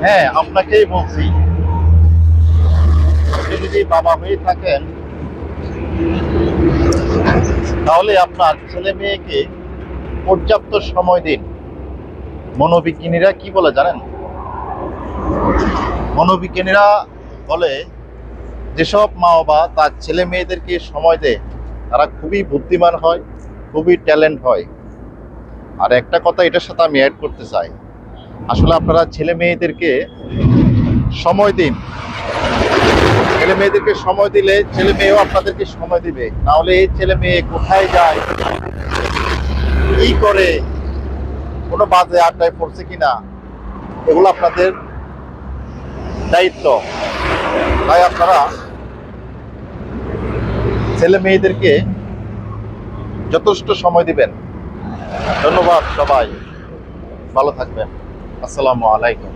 হ্যাঁ, আপনাকেই বলছি, আপনি যদি বাবা হয়ে থাকেন তাহলে আপনার ছেলে মেয়েকে পর্যাপ্ত সময় দিন। মনোবিজ্ঞানীরা কি বলে জানেন? মনোবিজ্ঞানীরা বলে যেসব মা বাবা তার ছেলে মেয়েদেরকে সময় দেয় তারা খুবই বুদ্ধিমান হয়, খুবই ট্যালেন্ট হয়। আর একটা কথা এটার সাথে আমি অ্যাড করতে চাই, আসলে আপনারা ছেলে মেয়েদেরকে সময় দিন। ছেলে মেয়েদেরকে সময় দিলে ছেলে মেয়েও আপনাদেরকে সময় দিবে। নাহলে এই ছেলে মেয়ে কোথায় যায়, কি করে, কোনো বাজে আড্ডায় পড়ছে কিনা, এগুলো আপনাদের দায়িত্ব। তাই আপনারা ছেলে মেয়েদেরকে যথেষ্ট সময় দিবেন। ধন্যবাদ, সবাই ভালো থাকবেন। আসসালামু আলাইকুম।